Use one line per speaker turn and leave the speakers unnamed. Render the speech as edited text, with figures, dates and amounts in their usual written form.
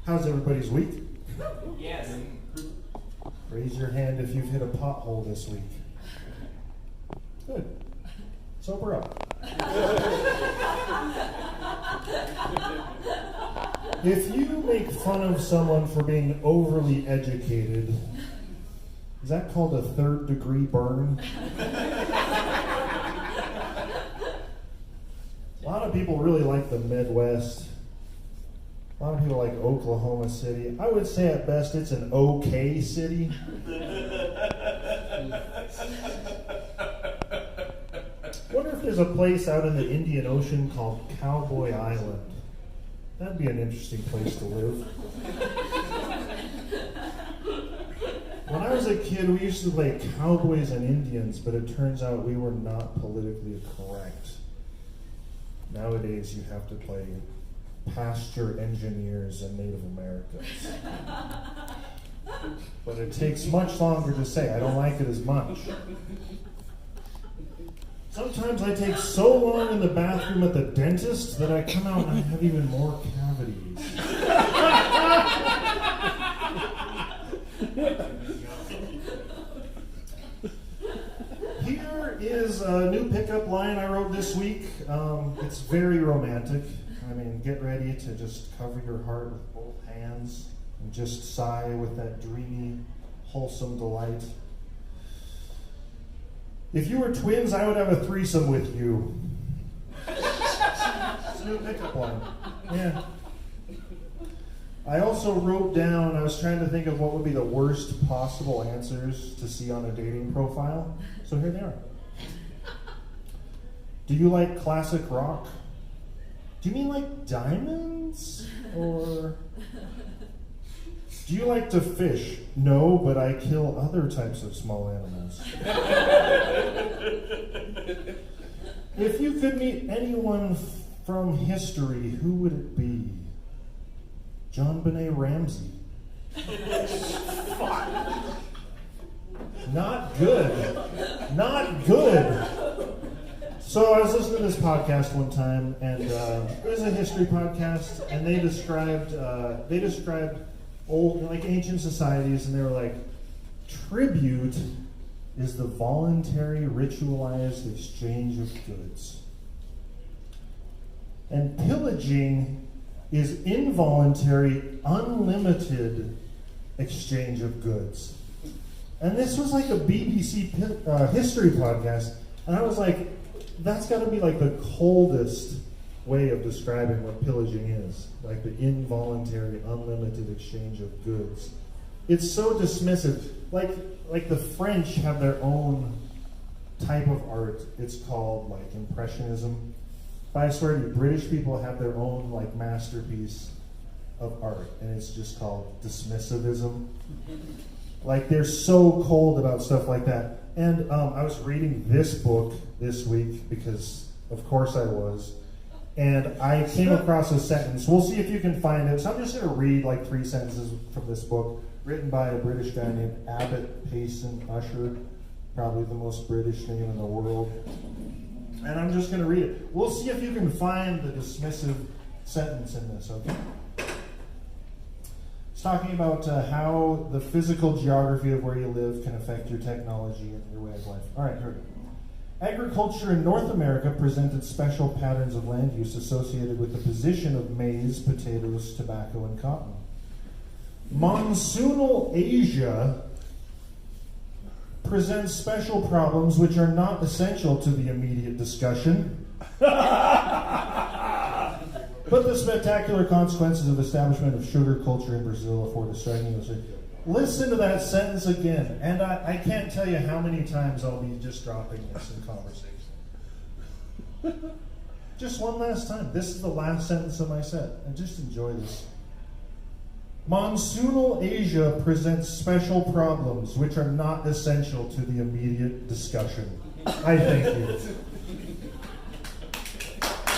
How's everybody's week?
Yes.
Raise your hand if you've hit a pothole this week. Good. Sober up. If you make fun of someone for being overly educated, is that called a third-degree burn? A lot of people really like the Midwest. A lot of people like Oklahoma City. I would say at best it's an okay city. Wonder if there's a place out in the Indian Ocean called Cowboy Island. That'd be an interesting place to live. When I was a kid, we used to play Cowboys and Indians, but it turns out we were not politically correct. Nowadays, you have to play pasture engineers and Native Americans. But it takes much longer to say. I don't like it as much. Sometimes I take so long in the bathroom at the dentist that I come out and I have even more cavities. Here is a new pickup line I wrote this week. It's very romantic. I mean, get ready to just cover your heart with both hands and just sigh with that dreamy, wholesome delight. If you were twins, I would have a threesome with you. It's a new pickup line. Yeah. I also wrote down, I was trying to think of what would be the worst possible answers to see on a dating profile. So here they are. Do you like classic rock? Do you mean like diamonds? Or do you like to fish? No, but I kill other types of small animals. If you could meet anyone from history, who would it be? John Benet Ramsey. Not good. Not good. So I was listening to this podcast one time, and it was a history podcast, and they described old, like ancient societies, and they were like, tribute is the voluntary, ritualized exchange of goods, and pillaging is involuntary, unlimited exchange of goods. And this was like a BBC history podcast, and I was like, that's got to be like the coldest way of describing what pillaging is, like the involuntary, unlimited exchange of goods. It's so dismissive. Like the French have their own type of art. It's called like Impressionism. But I swear to you, British people have their own like masterpiece of art, and it's just called dismissivism. Like they're so cold about stuff like that. And I was reading this book this week because, of course, I was. And I came across a sentence. We'll see if you can find it. So I'm just going to read like 3 sentences from this book, written by a British guy named Abbott Payson Usher, probably the most British name in the world. And I'm just going to read it. We'll see if you can find the dismissive sentence in this, okay? It's talking about how the physical geography of where you live can affect your technology and your way of life. All right, here we go. Agriculture in North America presented special patterns of land use associated with the position of maize, potatoes, tobacco, and cotton. Monsoonal Asia presents special problems which are not essential to the immediate discussion. But the spectacular consequences of establishment of sugar culture in Brazil afford a striking illustration. Listen to that sentence again, and I can't tell you how many times I'll be just dropping this in conversation. Just one last time. This is the last sentence of my set, and just enjoy this. Monsoonal Asia presents special problems which are not essential to the immediate discussion. I thank you.